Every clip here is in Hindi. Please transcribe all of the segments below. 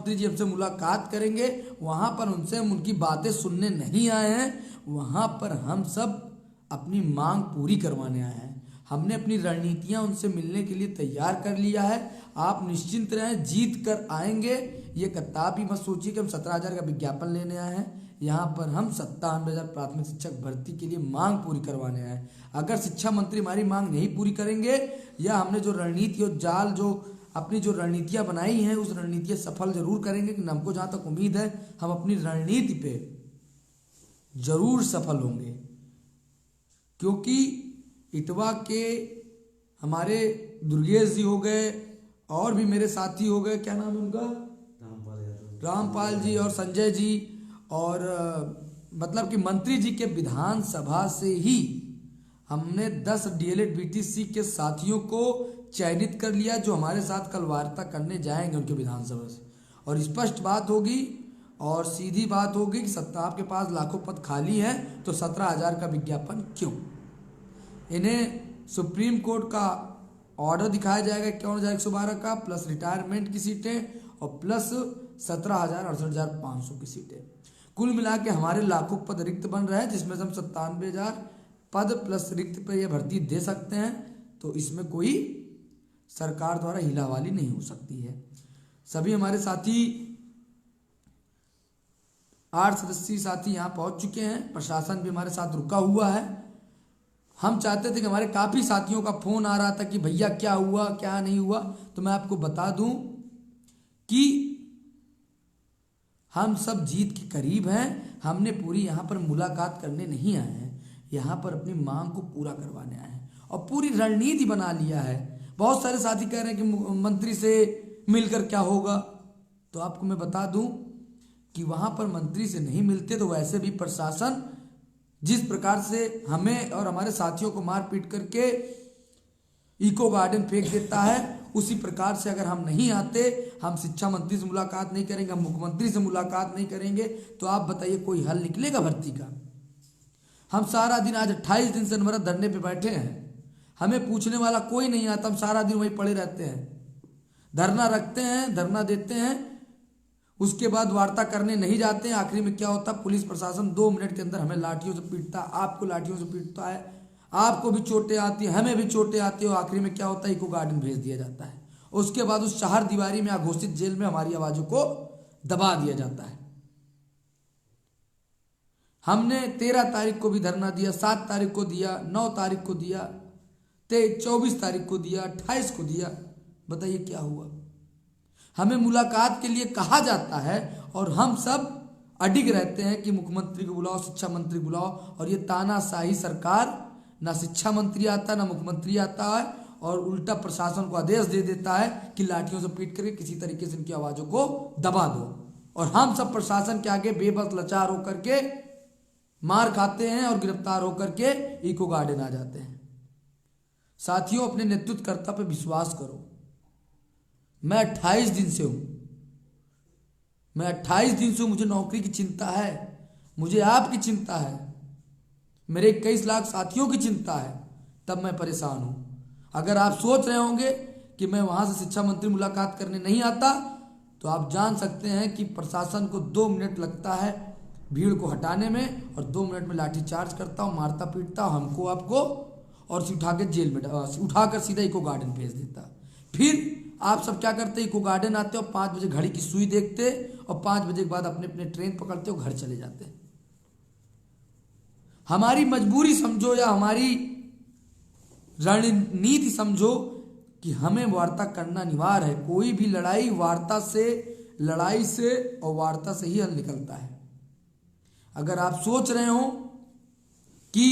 मंत्री जी हमसे मुलाकात करेंगे, वहां पर उनसे हम उनकी बातें सुनने नहीं आए हैं, वहां पर हम सब अपनी मांग पूरी करवाने आए हैं। हमने अपनी रणनीतियां उनसे मिलने के लिए तैयार कर लिया है। आप निश्चिंत रहें, जीत कर आएंगे। ये कदापि मत सोचिए कि हम 17,000 का विज्ञापन लेने आए हैं। यहाँ पर हम 97,000 प्राथमिक शिक्षक भर्ती के लिए मांग पूरी करवाने आए हैं। अगर शिक्षा मंत्री हमारी मांग नहीं पूरी करेंगे या हमने जो रणनीति और जाल जो अपनी जो रणनीतियां बनाई हैं उस रणनीतियां सफल जरूर करेंगे, कि हमको जहां तक उम्मीद है हम अपनी रणनीति पे जरूर सफल होंगे। क्योंकि इटवा के हमारे दुर्गेश जी हो गए और भी मेरे साथी हो गए, क्या नाम है उनका, रामपाल जी और संजय जी, और मतलब कि मंत्री जी के विधानसभा से ही हमने 10 डीएलएड बीटीसी के साथियों को चयनित कर लिया, जो हमारे साथ कल वार्ता करने जाएंगे उनके विधानसभा से। और स्पष्ट बात होगी और सीधी बात होगी कि आपके पास लाखों पद खाली हैं तो 17,000 का विज्ञापन क्यों। इन्हें सुप्रीम कोर्ट का ऑर्डर दिखाया जाएगा 51,112 का, प्लस रिटायरमेंट की सीटें और प्लस 17,000 68,500 की सीटें। कुल मिला के हमारे लाखों पद रिक्त बन रहे हैं, जिसमें से हम 97,000 पद प्लस रिक्त पे ये भर्ती दे सकते हैं। तो इसमें कोई सरकार द्वारा हिलावाली नहीं हो सकती है। सभी हमारे साथी 8 सदस्यीय साथी यहाँ पहुंच चुके हैं, प्रशासन भी हमारे साथ रुका हुआ है। हम चाहते थे कि हमारे काफ़ी साथियों का फ़ोन आ रहा था कि भैया क्या हुआ क्या नहीं हुआ, तो मैं आपको बता दूं कि हम सब जीत के करीब हैं। हमने पूरी यहाँ पर मुलाकात करने नहीं आए हैं, यहाँ पर अपनी मांग को पूरा करवाने आए हैं और पूरी रणनीति बना लिया है। बहुत सारे साथी कह रहे हैं कि मंत्री से मिलकर क्या होगा, तो आपको मैं बता दूं कि वहाँ पर मंत्री से नहीं मिलते तो वैसे भी प्रशासन जिस प्रकार से हमें और हमारे साथियों को मार पीट करके इको गार्डन फेंक देता है, उसी प्रकार से अगर हम नहीं आते, हम शिक्षा मंत्री से मुलाकात नहीं करेंगे, हम मुख्यमंत्री से मुलाकात नहीं करेंगे, तो आप बताइए कोई हल निकलेगा भर्ती का। हम सारा दिन आज 28 दिन से अनवरत धरने पे बैठे हैं, हमें पूछने वाला कोई नहीं आता, हम सारा दिन वहीं पड़े रहते हैं, धरना रखते हैं, धरना देते हैं, उसके बाद वार्ता करने नहीं जाते हैं। आखिरी में क्या होता है, पुलिस प्रशासन 2 मिनट के अंदर हमें लाठियों से पीटता है, आपको लाठियों से पीटता है, आपको भी चोटें आती हैं, हमें भी चोटें आती है, और आखिरी में क्या होता है, इको गार्डन भेज दिया जाता है। उसके बाद उस चार दीवारी में अघोषित जेल में हमारी आवाज़ों को दबा दिया जाता है। हमने 13 तारीख को भी धरना दिया, 7 तारीख को दिया, 9 तारीख को दिया, 24 तारीख को दिया, 28 को दिया। बताइए क्या हुआ। हमें मुलाकात के लिए कहा जाता है और हम सब अडिग रहते हैं कि मुख्यमंत्री को बुलाओ, शिक्षा मंत्री बुलाओ, और ये तानाशाही सरकार, ना शिक्षा मंत्री आता ना मुख्यमंत्री आता है, और उल्टा प्रशासन को आदेश दे देता है कि लाठियों से पीट करके किसी तरीके से इनकी आवाज़ों को दबा दो, और हम सब प्रशासन के आगे बेबस लाचार होकर के मार खाते हैं और गिरफ्तार होकर के इको गार्डन आ जाते हैं। साथियों, अपने नेतृत्वकर्ता पे विश्वास करो। मैं 28 दिन से हूं, मैं 28 दिन से, मुझे नौकरी की चिंता है, मुझे आपकी चिंता है, मेरे 21 लाख साथियों की चिंता है, तब मैं परेशान हूं। अगर आप सोच रहे होंगे कि मैं वहां से शिक्षा मंत्री मुलाकात करने नहीं आता, तो आप जान सकते हैं कि प्रशासन को 2 मिनट लगता है भीड़ को हटाने में, और 2 मिनट में लाठी चार्ज करता हूँ, मारता पीटता हूँ हमको आपको, और उठा के जेल में उठाकर सीधा इको गार्डन भेज देता। फिर आप सब क्या करते, इको गार्डन आते हो, 5 बजे घड़ी की सुई देखते और 5 बजे के बाद अपने अपने ट्रेन पकड़ते हो, घर चले जाते। हमारी मजबूरी समझो या हमारी रणनीति समझो कि हमें वार्ता करना अनिवार्य है। कोई भी लड़ाई वार्ता से, लड़ाई से और वार्ता से ही हल निकलता है। अगर आप सोच रहे हो कि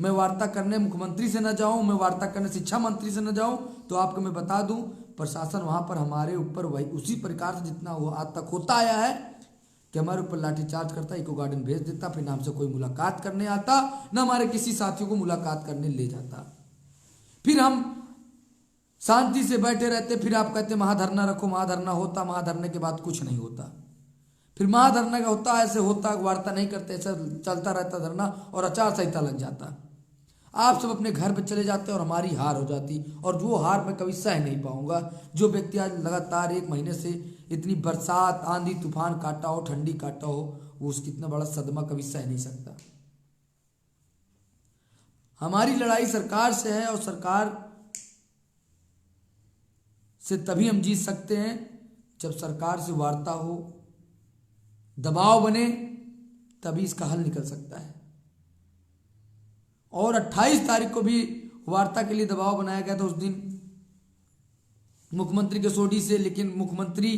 मैं वार्ता करने मुख्यमंत्री से न जाऊं, मैं वार्ता करने शिक्षा मंत्री से न जाऊं, तो आपको मैं बता दूं, प्रशासन वहां पर हमारे ऊपर वही उसी प्रकार से जितना वो आज तक होता आया है कि हमारे ऊपर लाठीचार्ज करता, इको गार्डन भेज देता, फिर हमसे कोई मुलाकात करने आता, न हमारे किसी साथियों को मुलाकात करने ले जाता। फिर हम शांति से बैठे रहते, फिर आप कहते महाधरना रखो, महाधरना होता, महाधरने के बाद कुछ नहीं होता। फिर महाधरना का होता, ऐसे होता, वार्ता नहीं करते, ऐसा चलता रहता धरना, और आचार संहिता लग जाता। आप सब अपने घर पे चले जाते और हमारी हार हो जाती, और वो हार मैं कभी सह नहीं पाऊंगा। जो व्यक्ति आज लगातार 1 महीने से इतनी बरसात, आंधी तूफान काटा हो, ठंडी काटा हो, वो उसकी इतना बड़ा सदमा कभी सह नहीं सकता। हमारी लड़ाई सरकार से है, और सरकार से तभी हम जीत सकते हैं जब सरकार से वार्ता हो, दबाव बने, तभी इसका हल निकल सकता है। और 28 तारीख को भी वार्ता के लिए दबाव बनाया गया था उस दिन मुख्यमंत्री के सोडी से, लेकिन मुख्यमंत्री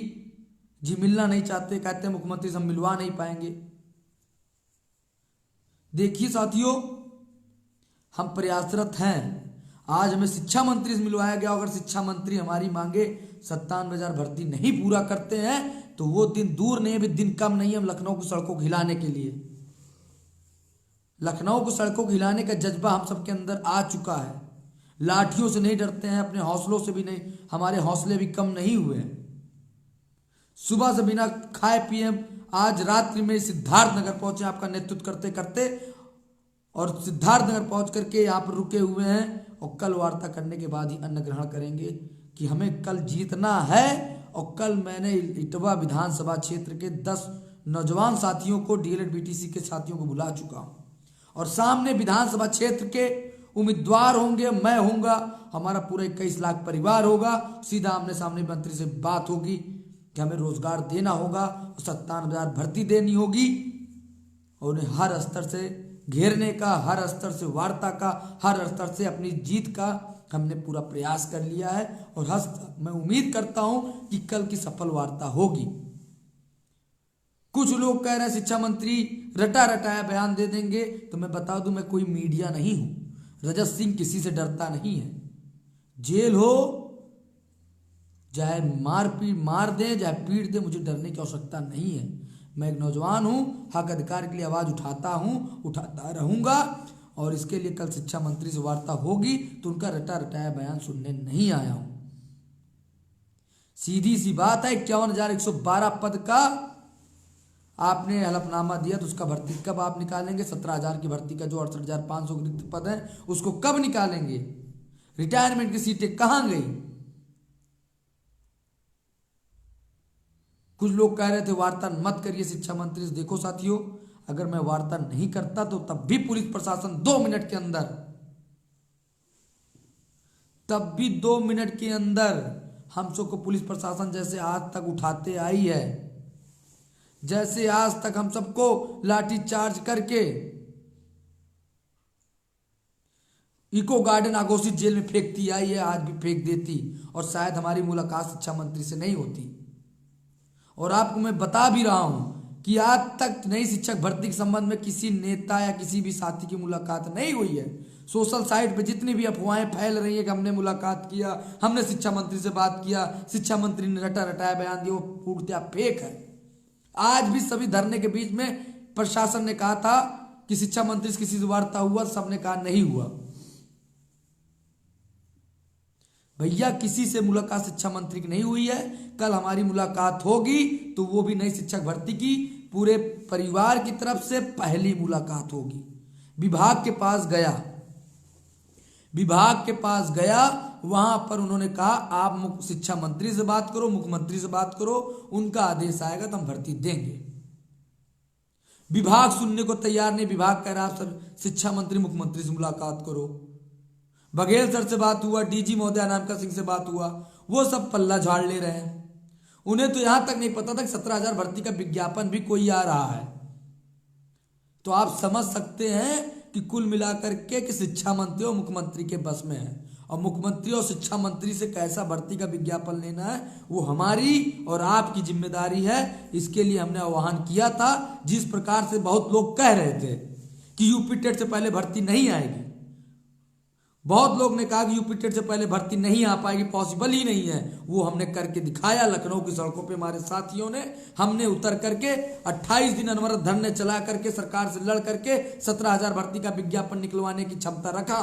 जी मिलना नहीं चाहते, कहते हैं मुख्यमंत्री से हम मिलवा नहीं पाएंगे। देखिए साथियों, हम प्रयासरत हैं। आज हमें शिक्षा मंत्री से मिलवाया गया, अगर शिक्षा मंत्री हमारी मांगे 97,000 भर्ती नहीं पूरा करते हैं तो वो दिन दूर नहीं है, भी दिन कम नहीं है हम लखनऊ की सड़कों को हिलाने के लिए। लखनऊ को सड़कों को हिलाने का जज्बा हम सबके अंदर आ चुका है। लाठियों से नहीं डरते हैं, अपने हौसलों से भी नहीं, हमारे हौसले भी कम नहीं हुए हैं। सुबह से बिना खाए पिए आज रात्रि में सिद्धार्थनगर पहुंचे आपका नेतृत्व करते करते, और सिद्धार्थनगर पहुंच करके यहाँ पर रुके हुए हैं, और कल वार्ता करने के बाद ही अन्न ग्रहण करेंगे कि हमें कल जीतना है। और कल मैंने इटवा विधानसभा क्षेत्र के 10 नौजवान साथियों को, डीएलएड बीटीसी के साथियों को बुला चुका हूं, और सामने विधानसभा क्षेत्र के उम्मीदवार होंगे, मैं होऊंगा, हमारा पूरा 21 लाख परिवार होगा। सीधा आमने सामने मंत्री से बात होगी कि हमें रोजगार देना होगा, 97,000 भर्ती देनी होगी, और उन्हें हर स्तर से घेरने का, हर स्तर से वार्ता का, हर स्तर से अपनी जीत का हमने पूरा प्रयास कर लिया है। और मैं उम्मीद करता हूं कि कल की सफल वार्ता होगी। कुछ लोग कह रहे हैं शिक्षा मंत्री रटा रटाया बयान दे देंगे, तो मैं बता दूं मैं कोई मीडिया नहीं हूं। रजत सिंह किसी से डरता नहीं है। जेल हो चाहे मार दे, चाहे पीट दे, मुझे डरने की आवश्यकता नहीं है। मैं एक नौजवान हूं, हक अधिकार के लिए आवाज उठाता हूं, उठाता रहूंगा, और इसके लिए कल शिक्षा मंत्री से वार्ता होगी तो उनका रटा रटाया बयान सुनने नहीं आया हूं। सीधी सी बात है, 51,112 पद का आपने हलफनामा दिया, तो उसका भर्ती कब आप निकालेंगे? 17,000 की भर्ती का जो 68,500 रिक्त पद है उसको कब निकालेंगे? रिटायरमेंट की सीटें कहां गई? कुछ लोग कह रहे थे वार्ता मत करिए शिक्षा मंत्री से। देखो साथियों, अगर मैं वार्ता नहीं करता तो तब भी पुलिस प्रशासन 2 मिनट के अंदर, तब भी 2 मिनट के अंदर हम सबको पुलिस प्रशासन जैसे आज तक उठाते आई है, जैसे आज तक हम सबको लाठी चार्ज करके इको गार्डन आघोषित जेल में फेंकती आई है, आज भी फेंक देती, और शायद हमारी मुलाकात शिक्षा मंत्री से नहीं होती। और आपको मैं बता भी रहा हूं कि आज तक नई शिक्षक भर्ती के संबंध में किसी नेता या किसी भी साथी की मुलाकात नहीं हुई है। सोशल साइट पे जितनी भी अफवाहें फैल रही है कि हमने मुलाकात किया, हमने शिक्षा मंत्री से बात किया, शिक्षा मंत्री ने रटा रटाया बयान दिया, वो पूर्णतया फेक है। आज भी सभी धरने के बीच में प्रशासन ने कहा था कि शिक्षा मंत्री से किसी से वार्ता हुआ, सबने कहा नहीं हुआ। भैया किसी से मुलाकात शिक्षा मंत्री की नहीं हुई है। कल हमारी मुलाकात होगी तो वो भी नई शिक्षक भर्ती की पूरे परिवार की तरफ से पहली मुलाकात होगी। विभाग के पास गया, वहां पर उन्होंने कहा आप शिक्षा मंत्री से बात करो, मुख्यमंत्री से बात करो, उनका आदेश आएगा तो हम भर्ती देंगे। विभाग सुनने को तैयार नहीं। विभाग कह रहा सर शिक्षा मंत्री मुख्यमंत्री से मुलाकात करो। बघेल सर से बात हुआ, डीजी महोदय अनामिका सिंह से बात हुआ, वो सब पल्ला झाड़ ले रहे हैं। उन्हें तो यहां तक नहीं पता था कि 17,000 भर्ती का विज्ञापन भी कोई आ रहा है। तो आप समझ सकते हैं कि कुल मिलाकर के कि शिक्षा मंत्री और मुख्यमंत्री के बस में है, और मुख्यमंत्री और शिक्षा मंत्री से कैसा भर्ती का विज्ञापन लेना है वो हमारी और आपकी जिम्मेदारी है। इसके लिए हमने आह्वान किया था। जिस प्रकार से बहुत लोग कह रहे थे कि यूपी टेट से पहले भर्ती नहीं आएगी, बहुत लोग ने कहा कि यूपी टेट से पहले भर्ती नहीं आ पाएगी, पॉसिबल ही नहीं है, वो हमने करके दिखाया। लखनऊ की सड़कों पे हमारे साथियों ने, हमने उतर करके 28 दिन अनवरत धरने चला करके सरकार से लड़ करके 17,000 भर्ती का विज्ञापन निकलवाने की क्षमता रखा,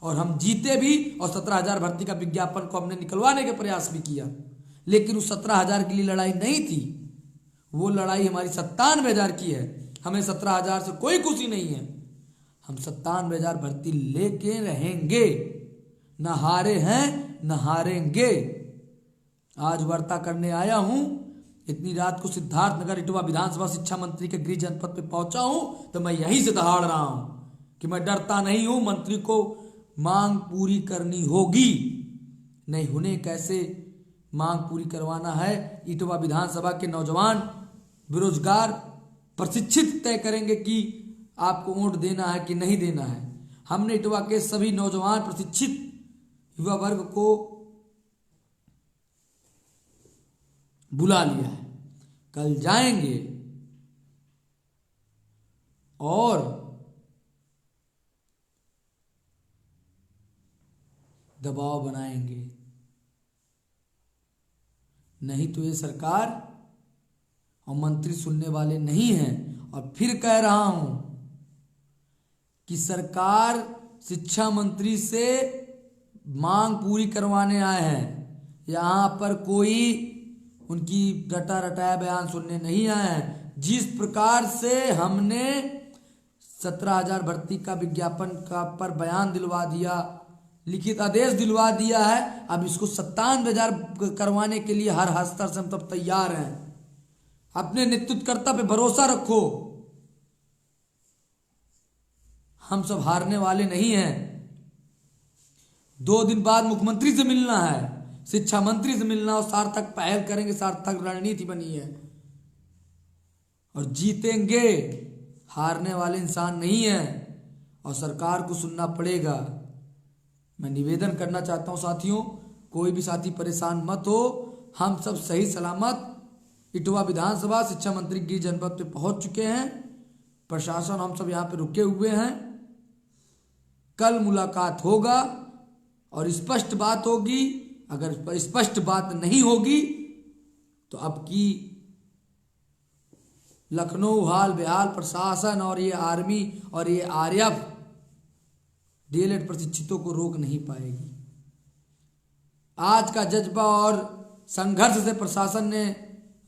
और हम जीते भी, और 17,000 भर्ती का विज्ञापन को हमने निकलवाने के प्रयास भी किया। लेकिन उस 17,000 के लिए लड़ाई नहीं थी, वो लड़ाई हमारी 97,000 की है। हमें 17,000 से कोई खुशी नहीं है। हम 97,000 भर्ती लेके रहेंगे, न हारे हैं न हारेंगे। आज वार्ता करने आया हूं, इतनी रात को सिद्धार्थनगर इटवा विधानसभा शिक्षा मंत्री के गृह जनपद पे पहुंचा हूं, तो मैं यहीं से दहाड़ रहा हूं कि मैं डरता नहीं हूं। मंत्री को मांग पूरी करनी होगी, नहीं उन्हें कैसे मांग पूरी करवाना है। इटवा विधानसभा के नौजवान बेरोजगार प्रशिक्षित तय करेंगे कि आपको वोट देना है कि नहीं देना है। हमने इटवा के सभी नौजवान प्रशिक्षित युवा वर्ग को बुला लिया है, कल जाएंगे और दबाव बनाएंगे। नहीं तो ये सरकार और मंत्री सुनने वाले नहीं हैं। और फिर कह रहा हूं कि सरकार शिक्षा मंत्री से मांग पूरी करवाने आए हैं, यहां पर कोई उनकी रटा रटाया बयान सुनने नहीं आए हैं। जिस प्रकार से हमने 17,000 भर्ती का विज्ञापन का पर बयान दिलवा दिया, लिखित आदेश दिलवा दिया है, अब इसको 97,000 करवाने के लिए हर स्तर से हम तब तैयार हैं। अपने नेतृत्वकर्ता पे भरोसा रखो, हम सब हारने वाले नहीं हैं। 2 दिन बाद मुख्यमंत्री से मिलना है, शिक्षा मंत्री से मिलना और सार्थक पहल करेंगे, सार्थक रणनीति बनी है और जीतेंगे। हारने वाले इंसान नहीं है और सरकार को सुनना पड़ेगा। मैं निवेदन करना चाहता हूं साथियों, कोई भी साथी परेशान मत हो, हम सब सही सलामत इटवा विधानसभा शिक्षा मंत्री गृह जनपद पे पहुंच चुके हैं। प्रशासन हम सब यहाँ पे रुके हुए हैं। कल मुलाकात होगा और स्पष्ट बात होगी। अगर स्पष्ट बात नहीं होगी तो अब की लखनऊ हाल बेहाल प्रशासन और ये आर्मी और ये आरएफ डीएलएड प्रशिक्षितों को रोक नहीं पाएगी। आज का जज्बा और संघर्ष से प्रशासन ने,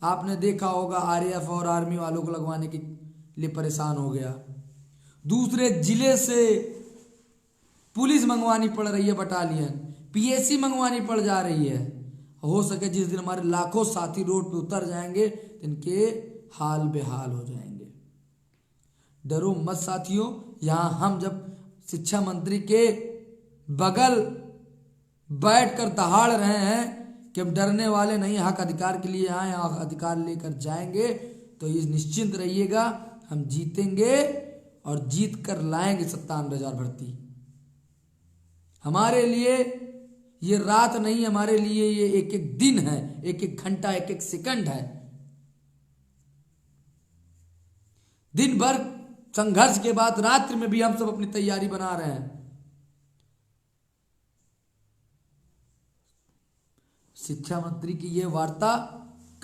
आपने देखा होगा, आरएएफ और आर्मी वालों को लगवाने के लिए परेशान हो गया। दूसरे जिले से पुलिस मंगवानी पड़ रही है, बटालियन पीएसी मंगवानी पड़ जा रही है। हो सके जिस दिन हमारे लाखों साथी रोड पे उतर जाएंगे, इनके हाल बेहाल हो जाएंगे। डरो मत साथियों, यहां हम जब शिक्षा मंत्री के बगल बैठकर दहाड़ रहे हैं कि हम डरने वाले नहीं, हक अधिकार के लिए आए, हक अधिकार लेकर जाएंगे, तो ये निश्चिंत रहिएगा, हम जीतेंगे और जीत कर लाएंगे 97,000 भर्ती। हमारे लिए ये रात नहीं, हमारे लिए ये एक एक दिन है, एक एक घंटा, एक एक सेकंड है। दिन भर संघर्ष के बाद रात्रि में भी हम सब अपनी तैयारी बना रहे हैं। शिक्षा मंत्री की यह वार्ता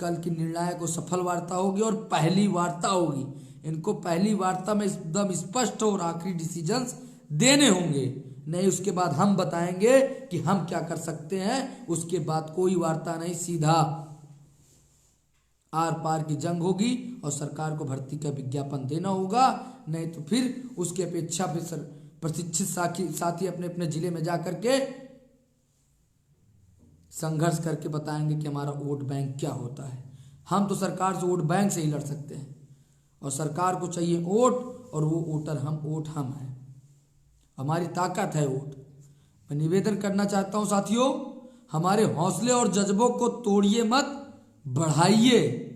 कल की निर्णायक और सफल वार्ता होगी और पहली वार्ता होगी। इनको पहली वार्ता में एकदम स्पष्ट और आखिरी डिसीजंस देने होंगे, नहीं उसके बाद हम बताएंगे कि हम क्या कर सकते हैं। उसके बाद कोई वार्ता नहीं, सीधा आर पार की जंग होगी और सरकार को भर्ती का विज्ञापन देना होगा। नहीं तो फिर उसकी अपेक्षा पे प्रशिक्षित साथी अपने अपने जिले में जाकर के संघर्ष करके बताएंगे कि हमारा वोट बैंक क्या होता है। हम तो सरकार से वोट बैंक से ही लड़ सकते हैं और सरकार को चाहिए वोट, और वो वोटर हम, वोट हम हैं, हमारी ताकत है वोट। मैं निवेदन करना चाहता हूं साथियों, हमारे हौसले और जज्बों को तोड़िए मत, बढ़ाइए।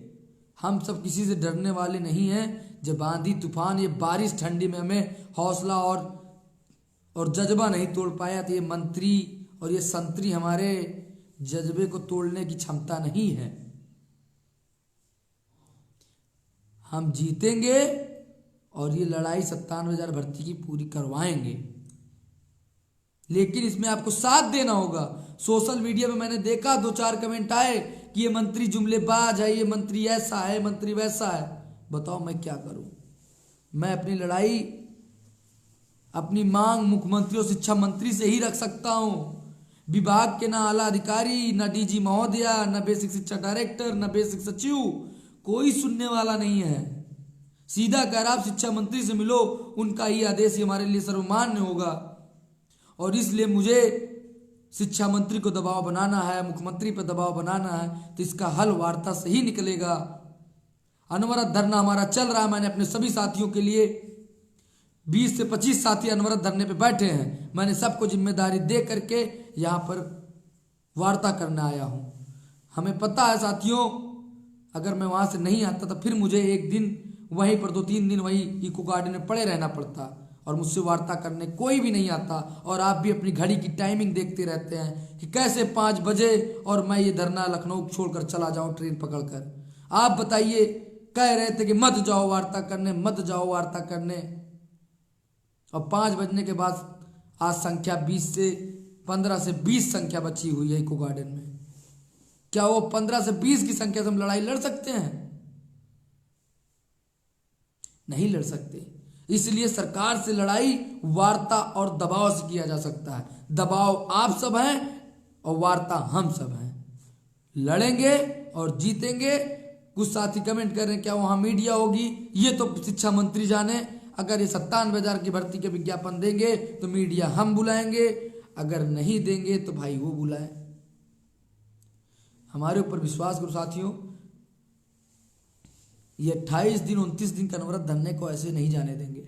हम सब किसी से डरने वाले नहीं हैं। जब आंधी तूफान, ये बारिश ठंडी में हमें हौसला और जज्बा नहीं तोड़ पाया, तो ये मंत्री और ये संतरी हमारे जज्बे को तोड़ने की क्षमता नहीं है। हम जीतेंगे और ये लड़ाई 97,000 भर्ती की पूरी करवाएंगे, लेकिन इसमें आपको साथ देना होगा। सोशल मीडिया में मैंने देखा 2-4 कमेंट आए कि ये मंत्री जुमलेबाज है, ये मंत्री ऐसा है, मंत्री वैसा है। बताओ मैं क्या करूं? मैं अपनी लड़ाई, अपनी मांग मुख्यमंत्री और शिक्षा मंत्री से ही रख सकता हूं। विभाग के ना आला अधिकारी, ना डीजी महोदया, ना बेसिक शिक्षा डायरेक्टर, ना बेसिक सचिव, कोई सुनने वाला नहीं है। सीधा कह रहा, आप शिक्षा मंत्री से मिलो, उनका ही आदेश ही हमारे लिए सर्वमान्य होगा। और इसलिए मुझे शिक्षा मंत्री को दबाव बनाना है, मुख्यमंत्री पर दबाव बनाना है, तो इसका हल वार्ता से ही निकलेगा। अनवरत धरना हमारा चल रहा है। मैंने अपने सभी साथियों के लिए 20 से 25 साथी अनवरत धरने पे बैठे हैं। मैंने सबको जिम्मेदारी दे करके यहाँ पर वार्ता करने आया हूँ। हमें पता है साथियों, अगर मैं वहाँ से नहीं आता तो फिर मुझे एक दिन वहीं पर 2-3 दिन वहीं इको गार्डन में पड़े रहना पड़ता, और मुझसे वार्ता करने कोई भी नहीं आता। और आप भी अपनी घड़ी की टाइमिंग देखते रहते हैं कि कैसे 5 बजे और मैं ये धरना लखनऊ छोड़कर चला जाऊं ट्रेन पकड़कर। आप बताइए, कह रहे थे कि मत जाओ वार्ता करने, मत जाओ वार्ता करने, और 5 बजने के बाद आज संख्या 15 से 20 संख्या बची हुई है इको गार्डन में। क्या वो 15 से 20 की संख्या से हम लड़ाई लड़ सकते हैं? नहीं लड़ सकते। इसलिए सरकार से लड़ाई वार्ता और दबाव से किया जा सकता है। दबाव आप सब हैं और वार्ता हम सब हैं। लड़ेंगे और जीतेंगे। कुछ साथी कमेंट कर रहे हैं क्या वहां मीडिया होगी? ये तो शिक्षा मंत्री जाने। अगर ये 97,000 की भर्ती के विज्ञापन देंगे तो मीडिया हम बुलाएंगे, अगर नहीं देंगे तो भाई वो बुलाए। हमारे ऊपर विश्वास करो साथियों, ये 28 दिन 29 दिन का अनवरत धरने को ऐसे नहीं जाने देंगे।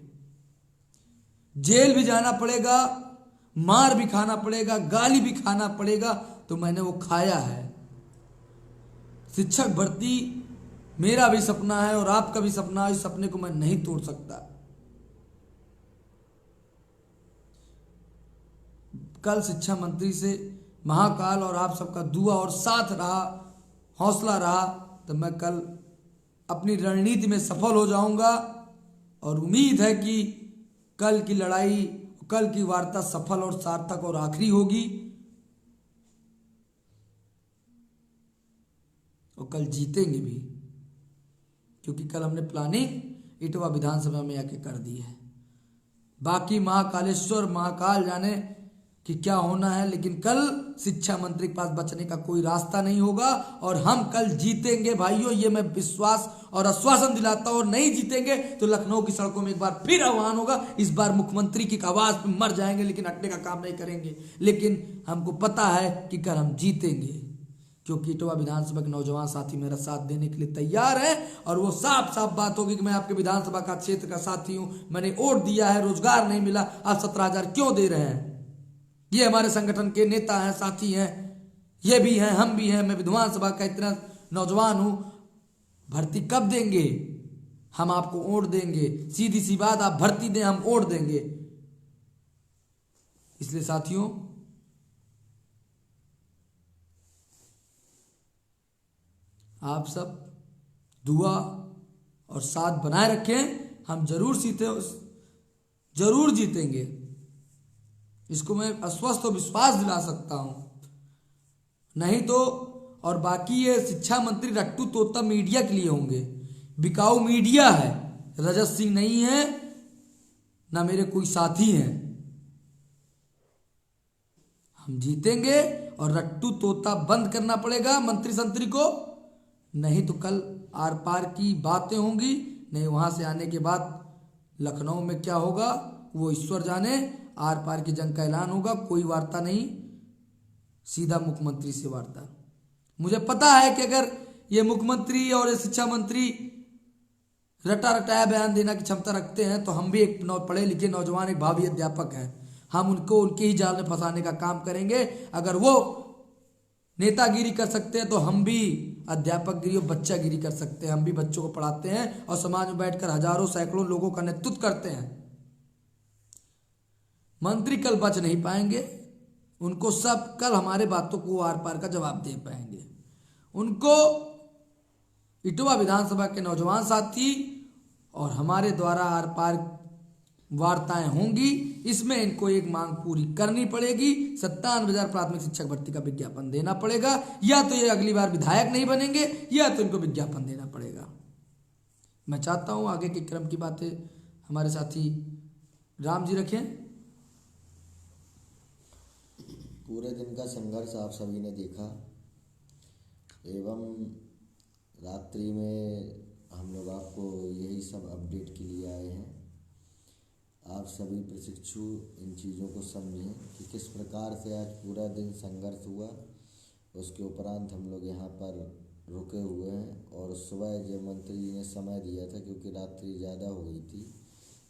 जेल भी जाना पड़ेगा, मार भी खाना पड़ेगा, गाली भी खाना पड़ेगा, तो मैंने वो खाया है। शिक्षक भर्ती मेरा भी सपना है और आपका भी सपना है। इस सपने को मैं नहीं तोड़ सकता। कल शिक्षा मंत्री से महाकाल और आप सबका दुआ और साथ रहा, हौसला रहा, तो मैं कल अपनी रणनीति में सफल हो जाऊंगा। और उम्मीद है कि कल की लड़ाई, कल की वार्ता सफल और सार्थक और आखिरी होगी, और कल जीतेंगे भी, क्योंकि कल हमने प्लानिंग इटवा विधानसभा में आके कर दी है। बाकी महाकालेश्वर महाकाल जाने कि क्या होना है, लेकिन कल शिक्षा मंत्री के पास बचने का कोई रास्ता नहीं होगा और हम कल जीतेंगे भाइयों। ये मैं विश्वास और आश्वासन दिलाता हूं। और नहीं जीतेंगे तो लखनऊ की सड़कों में एक बार फिर आह्वान होगा। इस बार मुख्यमंत्री की आवाज पे मर जाएंगे, लेकिन हटने का काम नहीं करेंगे। लेकिन हमको पता है कि कल हम जीतेंगे, क्योंकि इटवा विधानसभा के नौजवान साथी मेरा साथ देने के लिए तैयार है। और वो साफ साफ बात होगी कि मैं आपके विधानसभा का क्षेत्र का साथी हूं, मैंने वोट दिया है, रोजगार नहीं मिला, आप 17,000 क्यों दे रहे हैं? ये हमारे संगठन के नेता हैं, साथी हैं, ये भी हैं, हम भी हैं। मैं विधानसभा का इतना नौजवान हूं। भर्ती कब देंगे? हम आपको वोट देंगे। सीधी सी बात, आप भर्ती दें, हम वोट देंगे। इसलिए साथियों, आप सब दुआ और साथ बनाए रखें। हम जरूर जरूर जीतेंगे। इसको मैं अस्वस्थ और विश्वास दिला सकता हूं। नहीं तो, और बाकी ये शिक्षा मंत्री रट्टू तोता मीडिया के लिए होंगे। बिकाऊ मीडिया है, रजत सिंह नहीं है, ना मेरे कोई साथी हैं। हम जीतेंगे और रट्टू तोता बंद करना पड़ेगा मंत्री संतरी को। नहीं तो कल आर पार की बातें होंगी। नहीं, वहां से आने के बाद लखनऊ में क्या होगा वो ईश्वर जाने। आर पार की जंग का ऐलान होगा। कोई वार्ता नहीं, सीधा मुख्यमंत्री से वार्ता। मुझे पता है कि अगर ये मुख्यमंत्री और ये शिक्षा मंत्री रटा रटाया बयान देने की क्षमता रखते हैं, तो हम भी एक पढ़े लिखे नौजवान, एक भावी अध्यापक हैं, हम उनको उनके ही जाल में फंसाने का काम करेंगे। अगर वो नेतागिरी कर सकते हैं तो हम भी अध्यापक गिरी और बच्चागिरी कर सकते हैं। हम भी बच्चों को पढ़ाते हैं और समाज में बैठकर हजारों सैकड़ों लोगों का नेतृत्व करते हैं। मंत्री कल बच नहीं पाएंगे। उनको सब कल हमारे बातों को आर पार का जवाब दे पाएंगे। उनको इटवा विधानसभा के नौजवान साथी और हमारे द्वारा आर पार वार्ताएं होंगी। इसमें इनको एक मांग पूरी करनी पड़ेगी। 57,000 प्राथमिक शिक्षक भर्ती का विज्ञापन देना पड़ेगा। या तो ये अगली बार विधायक नहीं बनेंगे, या तो इनको विज्ञापन देना पड़ेगा। मैं चाहता हूं आगे के क्रम की बातें हमारे साथी राम जी रखें। पूरे दिन का संघर्ष आप सभी ने देखा, एवं रात्रि में हम हम लोग आपको यही सब अपडेट के लिए आए हैं। आप सभी प्रशिक्षु इन चीज़ों को समझें कि किस प्रकार से आज पूरा दिन संघर्ष हुआ। उसके उपरांत हम लोग यहाँ पर रुके हुए हैं और सुबह जब मंत्री जी ने समय दिया था, क्योंकि रात्रि ज़्यादा हो गई थी,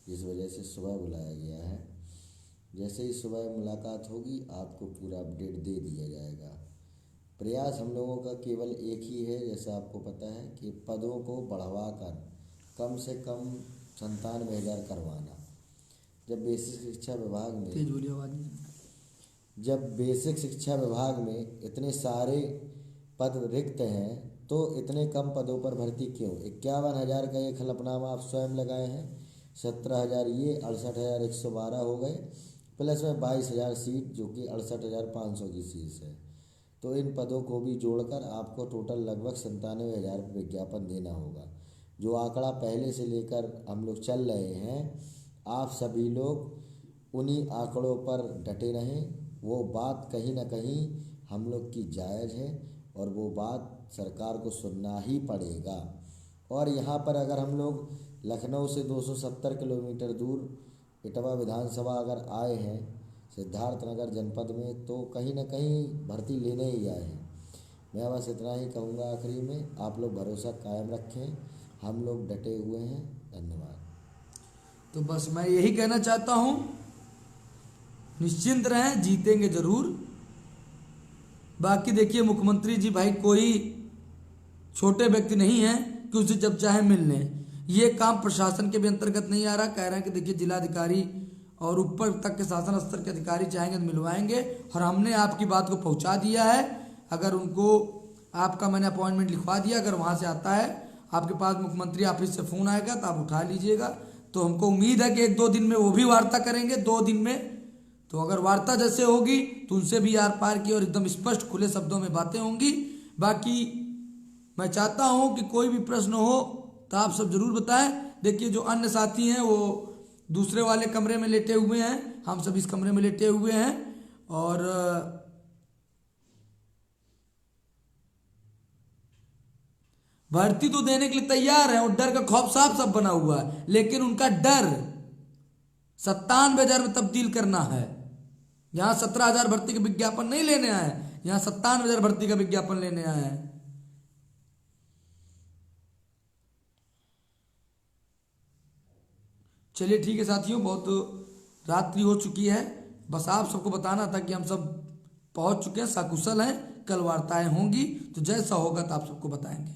इस वजह से सुबह बुलाया गया है। जैसे ही सुबह मुलाकात होगी आपको पूरा अपडेट दे दिया जाएगा। प्रयास हम लोगों का केवल एक ही है, जैसा आपको पता है, कि पदों को बढ़वाकर कम से कम 97,000 करवाना। जब बेसिक शिक्षा विभाग में इतने सारे पद रिक्त हैं तो इतने कम पदों पर भर्ती क्यों? 51,000 का एक हलफनामा आप स्वयं लगाए हैं, 17,000 ये 68,112 हो गए, प्लस में 22,000 सीट जो कि 68,500 की सीट है। तो इन पदों को भी जोड़कर आपको टोटल लगभग 97,000 विज्ञापन देना होगा। जो आंकड़ा पहले से लेकर हम लोग चल रहे हैं, आप सभी लोग उन्हीं आंकड़ों पर डटे रहें। वो बात कहीं ना कहीं हम लोग की जायज़ है और वो बात सरकार को सुनना ही पड़ेगा। और यहाँ पर अगर हम लोग लखनऊ से 270 किलोमीटर दूर इटवा विधानसभा अगर आए हैं सिद्धार्थनगर जनपद में, तो कहीं ना कहीं भर्ती लेने ही आए हैं। मैं बस इतना ही कहूँगा आखिरी में, आप लोग भरोसा कायम रखें, हम लोग डटे हुए हैं। धन्यवाद। तो बस मैं यही कहना चाहता हूँ, निश्चिंत रहें, जीतेंगे जरूर। बाकी देखिए मुख्यमंत्री जी भाई कोई छोटे व्यक्ति नहीं है कि उसे जब चाहे मिल लें। ये काम प्रशासन के भी अंतर्गत नहीं आ रहा। कह रहे हैं कि देखिए जिलाधिकारी और ऊपर तक के शासन स्तर के अधिकारी चाहेंगे तो मिलवाएंगे, और हमने आपकी बात को पहुंचा दिया है। अगर उनको आपका मैंने अपॉइंटमेंट लिखवा दिया, अगर वहां से आता है आपके पास मुख्यमंत्री ऑफिस से फ़ोन आएगा तो आप उठा लीजिएगा। तो हमको उम्मीद है कि 1-2 दिन में वो भी वार्ता करेंगे, 2 दिन में। तो अगर वार्ता जैसे होगी तो उनसे भी आर पार की और एकदम स्पष्ट खुले शब्दों में बातें होंगी। बाकी मैं चाहता हूं कि कोई भी प्रश्न हो तो आप सब जरूर बताएं। देखिए जो अन्य साथी हैं वो दूसरे वाले कमरे में लेटे हुए हैं, हम सब इस कमरे में लेटे हुए हैं। और भर्ती तो देने के लिए तैयार है और डर का खौफ साफ सब बना हुआ है, लेकिन उनका डर 97,000 में तब्दील करना है। यहां 17,000 भर्ती का विज्ञापन नहीं लेने आए, यहां 97,000 भर्ती का विज्ञापन लेने आए हैं। चलिए ठीक है साथियों, बहुत रात्रि हो चुकी है। बस आप सबको बताना था कि हम सब पहुंच चुके हैं, सकुशल हैं। कल वार्ताएं होंगी तो जैसा होगा तो आप सबको बताएंगे।